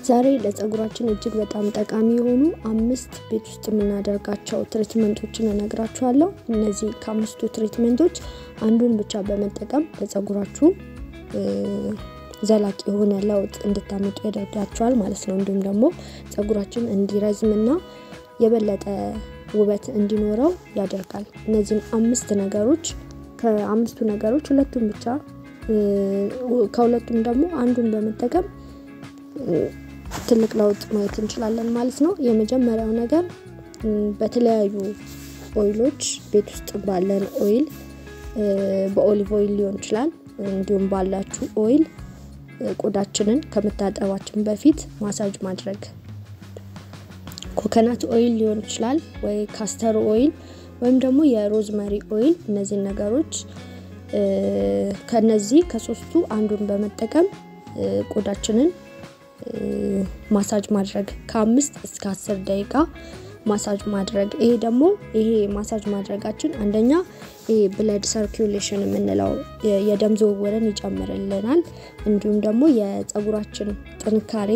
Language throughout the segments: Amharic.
ዛሬ ለፀጉራችን እጅግ በጣም ጠቃሚ የሆኑ 5 ቤት ውስጥ የምናደርጋቸው ትሪትመንቶችን እነግራችኋለሁ። እነዚህ ከአምስቱ ትሪትመንቶች አንዱን ብቻ በመጠቀም ለፀጉራችሁ ዘላቂ የሆነ ለውጥ እንድታመጡ ያደርጋችኋል ማለት ነው። እንዲሁም ደግሞ ፀጉራችን እንዲረዝምና የበለጠ ውበት እንዲኖረው ያደርጋል። እነዚህ 5 ነገሮች ከአምስቱ ነገሮች ሁለቱን ብቻ ከሁለቱም ደግሞ አንዱን በመጠቀም ትልቅ ለውጥ ማየት እንችላለን ማለት ነው። የመጀመሪያው ነገር በተለያዩ ኦይሎች ቤት ውስጥ ባለን ኦይል በኦሊቭ ኦይል ሊሆን ይችላል እንዲሁም ባላችሁ ኦይል ቆዳችንን ከመታጠባችን በፊት ማሳጅ ማድረግ። ኮኮናት ኦይል ሊሆን ይችላል ወይ ካስተር ኦይል ወይም ደግሞ የሮዝመሪ ኦይል። እነዚህ ነገሮች ከነዚህ ከሶስቱ አንዱን በመጠቀም ቆዳችንን ማሳጅ ማድረግ ከ5 እስከ 10 ደቂቃ ማሳጅ ማድረግ። ይሄ ማሳጅ ማድረጋችን አንደኛ ብለድ ሰርኩሌሽን የምንለው የደም ዝውውርን ይጨምርልናል። እንዲሁም ደግሞ የፀጉራችን ጥንካሬ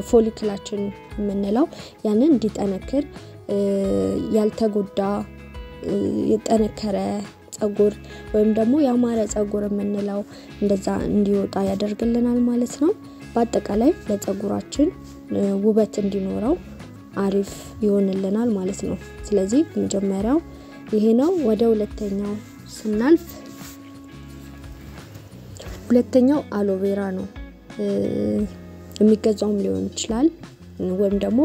ፎሊክላችን የምንለው ያንን እንዲጠነክር ያልተጎዳ የጠነከረ ፀጉር ወይም ደግሞ ያማረ ፀጉር የምንለው እንደዛ እንዲወጣ ያደርግልናል ማለት ነው። በአጠቃላይ ለፀጉራችን ውበት እንዲኖረው አሪፍ ይሆንልናል ማለት ነው። ስለዚህ መጀመሪያው ይሄ ነው። ወደ ሁለተኛው ስናልፍ ሁለተኛው አሎቬራ ነው። የሚገዛውም ሊሆን ይችላል ወይም ደግሞ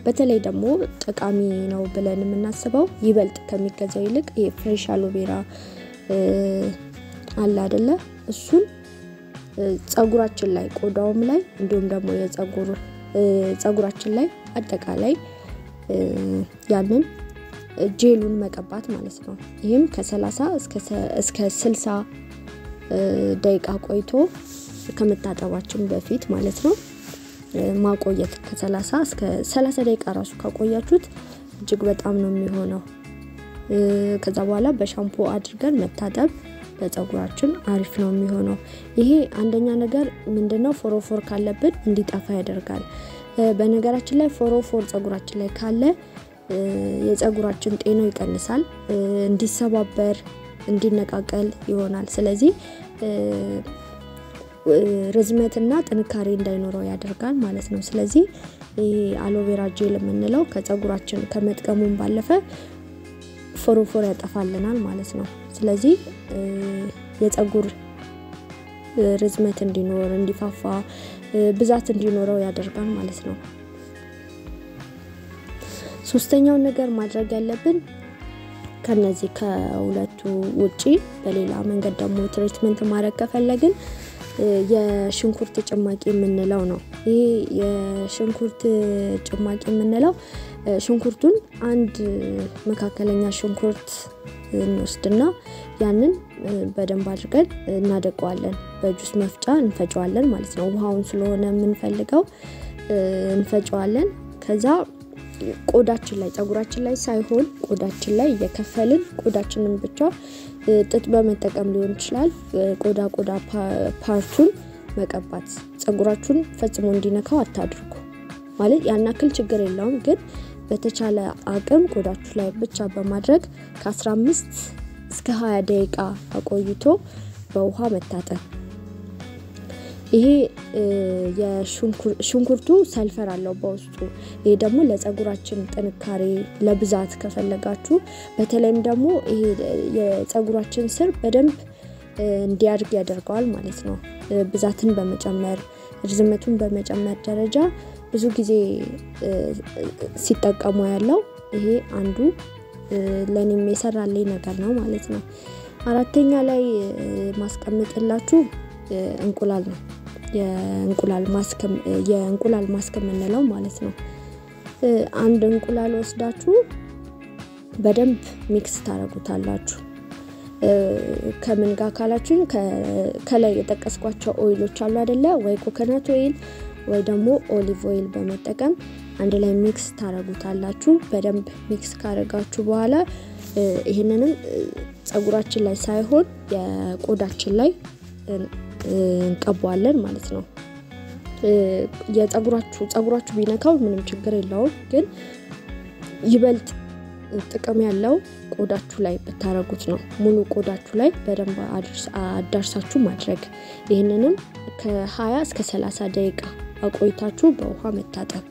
በተለይ ደግሞ ጠቃሚ ነው ብለን የምናስበው ይበልጥ ከሚገዛው ይልቅ ፍሬሽ አሎቬራ አለ አይደለ? እሱን ፀጉራችን ላይ ቆዳውም ላይ እንዲሁም ደግሞ ፀጉራችን ላይ አጠቃላይ ያንን ጄሉን መቀባት ማለት ነው። ይሄም ከ30 እስከ 60 ደቂቃ ቆይቶ ከመታጠባችን በፊት ማለት ነው ማቆየት። ከ30 እስከ 30 ደቂቃ ራሱ ካቆያችሁት እጅግ በጣም ነው የሚሆነው። ከዛ በኋላ በሻምፖ አድርገን መታጠብ ለፀጉራችን አሪፍ ነው የሚሆነው። ይሄ አንደኛ ነገር ምንድነው ፎሮፎር ካለብን እንዲጠፋ ያደርጋል። በነገራችን ላይ ፎሮፎር ፀጉራችን ላይ ካለ የፀጉራችን ጤናው ይቀንሳል፣ እንዲሰባበር እንዲነቃቀል ይሆናል። ስለዚህ ርዝመትና ጥንካሬ እንዳይኖረው ያደርጋል ማለት ነው። ስለዚህ አሎቬራ ጄል የምንለው ከፀጉራችን ከመጥቀሙም ባለፈ ፎሮፎር ያጠፋልናል ማለት ነው። ስለዚህ የፀጉር ርዝመት እንዲኖር እንዲፋፋ ብዛት እንዲኖረው ያደርጋል ማለት ነው። ሶስተኛው ነገር ማድረግ ያለብን ከነዚህ ከሁለቱ ውጪ በሌላ መንገድ ደግሞ ትሪትመንት ማድረግ ከፈለግን የሽንኩርት ጭማቂ የምንለው ነው። ይሄ የሽንኩርት ጭማቂ የምንለው ሽንኩርቱን አንድ መካከለኛ ሽንኩርት እንወስድና ያንን በደንብ አድርገን እናደቀዋለን። በጁስ መፍጫ እንፈጨዋለን ማለት ነው። ውሃውን ስለሆነ የምንፈልገው እንፈጨዋለን። ከዛ ቆዳችን ላይ ፀጉራችን ላይ ሳይሆን ቆዳችን ላይ እየከፈልን ቆዳችንን ብቻ ጥጥ በመጠቀም ሊሆን ይችላል ቆዳ ፓርቱን መቀባት። ፀጉራችሁን ፈጽሞ እንዲነካው አታድርጉ። ማለት ያናክል ችግር የለውም፣ ግን በተቻለ አቅም ቆዳችሁ ላይ ብቻ በማድረግ ከ15 እስከ 20 ደቂቃ አቆይቶ በውሃ መታጠብ። ይሄ የሽንኩርቱ ሰልፈር አለው በውስጡ። ይሄ ደግሞ ለፀጉራችን ጥንካሬ ለብዛት ከፈለጋችሁ በተለይም ደግሞ ይሄ የፀጉራችን ስር በደንብ እንዲያድግ ያደርጋል ማለት ነው። ብዛትን በመጨመር ርዝመቱን በመጨመር ደረጃ ብዙ ጊዜ ሲጠቀሙ ያለው ይሄ አንዱ ለኔም የሰራልኝ ነገር ነው ማለት ነው። አራተኛ ላይ ማስቀመጥላችሁ እንቁላል ነው። የእንቁላል ማስክ የምንለው ማለት ነው። አንድ እንቁላል ወስዳችሁ በደንብ ሚክስ ታረጉታላችሁ። ከምን ጋር ካላችሁ ከላይ የጠቀስኳቸው ኦይሎች አሉ አይደለ? ወይ ኮኮናት ኦይል ወይ ደግሞ ኦሊቭ ኦይል በመጠቀም አንድ ላይ ሚክስ ታረጉታላችሁ። በደንብ ሚክስ ካረጋችሁ በኋላ ይሄንንም ፀጉራችን ላይ ሳይሆን የቆዳችን ላይ እንቀባዋለን ማለት ነው። ጸጉራችሁ ቢነካው ምንም ችግር የለውም ግን ይበልጥ ጥቅም ያለው ቆዳችሁ ላይ ብታረጉት ነው ሙሉ ቆዳችሁ ላይ በደንብ አዳርሳችሁ ማድረግ ይሄንንም ከ20 እስከ 30 ደቂቃ አቆይታችሁ በውሃ መታጠብ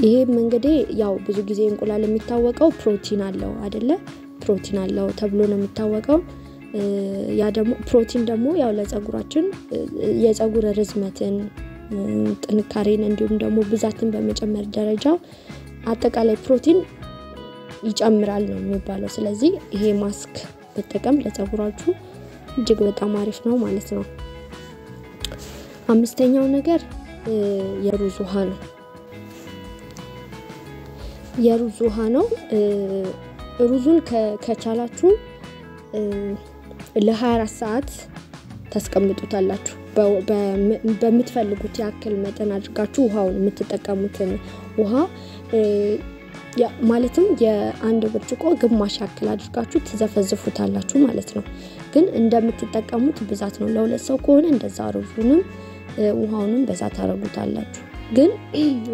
ይሄም እንግዲህ ያው ብዙ ጊዜ እንቁላል የሚታወቀው ፕሮቲን አለው አይደለ ፕሮቲን አለው ተብሎ ነው የሚታወቀው ያ ደግሞ ፕሮቲን ደግሞ ያው ለጸጉራችን የጸጉር ርዝመትን ጥንካሬን እንዲሁም ደግሞ ብዛትን በመጨመር ደረጃ አጠቃላይ ፕሮቲን ይጨምራል ነው የሚባለው ስለዚህ ይሄ ማስክ በተጠቀም ለጸጉራችሁ እጅግ በጣም አሪፍ ነው ማለት ነው አምስተኛው ነገር የሩዝ ውሃ ነው የሩዝ ውሃ ነው ሩዙን ከቻላችሁ ለ24 ሰዓት ታስቀምጡታላችሁ በመትፈልጉት ያክል መጠን አድርጋችሁ ውሃውን የምትጠቀሙትን ውሃ ማለትም የአንድ ብርጭቆ ግማሽ ያክል አድርጋችሁ ትዘፈዝፉታላችሁ ማለት ነው ግን እንደምትጠቀሙት ብዛት ነው ለሁለት ሰው ከሆነ እንደዛ ሩዙንም ውሃውንም በዛ ታረጉታላችሁ ግን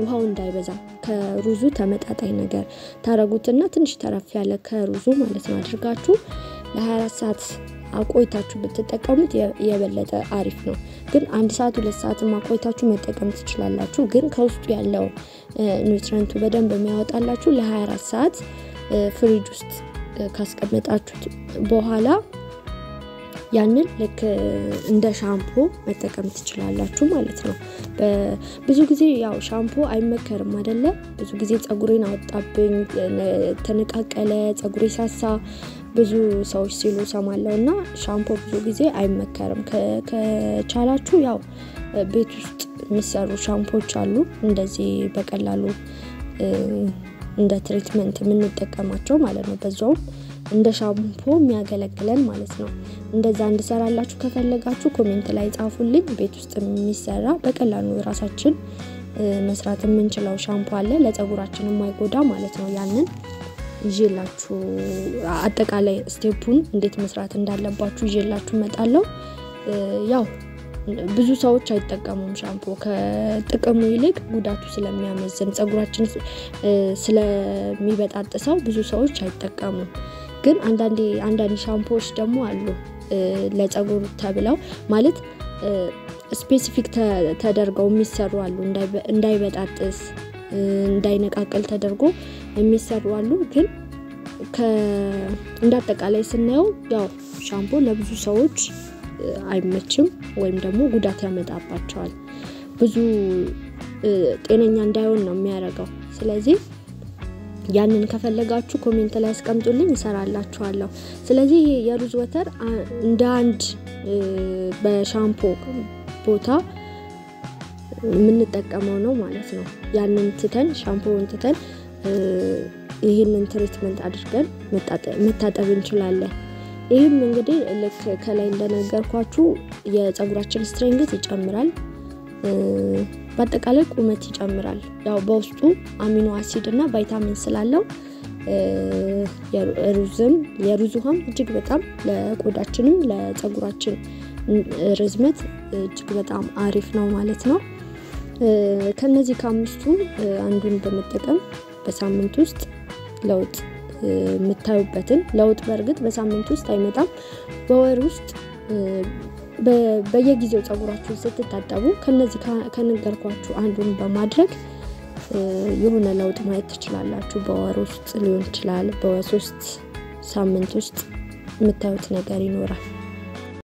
ውሃው እንዳይበዛ ከሩዙ ተመጣጣኝ ነገር ታረጉትና ትንሽ ተረፍ ያለ ከሩዙ ማለት ነው አድርጋችሁ ለ24 ሰዓት አቆይታችሁ ብትጠቀሙት የበለጠ አሪፍ ነው ግን 1 ሰዓት 2 ሰዓት ማቆይታችሁ መጠቀም ትችላላችሁ ግን ከውስጡ ያለው ኒውትሪየንቱ በደንብ የሚያወጣላችሁ ለ24 ሰዓት ፍሪጅ ውስጥ ካስቀመጣችሁት በኋላ ያንን ልክ እንደ ሻምፖ መጠቀም ትችላላችሁ ማለት ነው ብዙ ጊዜ ያው ሻምፖ አይመከርም አይደለ ብዙ ጊዜ ጸጉሬን አወጣብኝ ተነቃቀለ ጸጉሬ ሳሳ ብዙ ሰዎች ሲሉ ሰማለውና ሻምፖ ብዙ ጊዜ አይመከርም ከቻላችሁ ያው ቤት ውስጥ የሚሰሩ ሻምፖዎች አሉ እንደዚህ በቀላሉ እንደ ትሪትመንት የምንጠቀማቸው ማለት ነው በዛው እንደ ሻምፖ የሚያገለግለን ማለት ነው እንደዛ እንድሰራላችሁ ከፈለጋችሁ ኮሜንት ላይ ጻፉልኝ ቤት ውስጥ የሚሰራ በቀላሉ ራሳችን መስራት የምንችለው ሻምፖ አለ ለጸጉራችን የማይጎዳ ማለት ነው ያንን ይዤላችሁ አጠቃላይ ስቴፑን እንዴት መስራት እንዳለባችሁ ይዤላችሁ መጣለው ያው ብዙ ሰዎች አይጠቀሙም ሻምፖ ከጥቅሙ ይልቅ ጉዳቱ ስለሚያመዝን ጸጉራችን ስለሚበጣጥሰው ብዙ ሰዎች አይጠቀሙም ግን አንዳንድ ሻምፖዎች ደግሞ አሉ ለጸጉር ተብለው ማለት ስፔሲፊክ ተደርገው የሚሰሩ አሉ እንዳይበጣጥስ እንዳይነቃቀል ተደርጎ የሚሰሩ አሉ ግን እንዳጠቃላይ ስናየው ያው ሻምፖ ለብዙ ሰዎች አይመችም ወይም ደግሞ ጉዳት ያመጣባቸዋል ብዙ ጤነኛ እንዳይሆን ነው የሚያረጋው ስለዚህ ያንን ከፈለጋችሁ ኮሜንት ላይ አስቀምጡልኝ እሰራላችኋለሁ ስለዚህ የሩዝ ወተር እንደ አንድ በሻምፖ ቦታ የምንጠቀመው ነው ማለት ነው ያንን ትተን ሻምፖውን ትተን ይሄንን ትሪትመንት አድርገን መታጠብ እንችላለን ይሄም እንግዲህ ልክ ከላይ እንደነገርኳችሁ የጸጉራችን ስትሬንግዝ ይጨምራል በአጠቃላይ ቁመት ይጨምራል ያው በውስጡ አሚኖ አሲድ እና ቫይታሚን ስላለው የሩዝ ውሃም እጅግ በጣም ለቆዳችንም ለጸጉራችን ርዝመት እጅግ በጣም አሪፍ ነው ማለት ነው ከነዚህ ከአምስቱ አንዱን በመጠቀም በሳምንት ውስጥ ለውጥ የምታዩበትን ለውጥ በርግጥ በሳምንት ውስጥ አይመጣም በወር ውስጥ በየጊዜው ጸጉራችሁን ስትታጠቡ ከነዚህ ከነገርኳችሁ አንዱን በማድረግ የሆነ ለውጥ ማየት ትችላላችሁ በወር ውስጥ ሊሆን ይችላል በ3 ሳምንት ውስጥ የምታዩት ነገር ይኖራል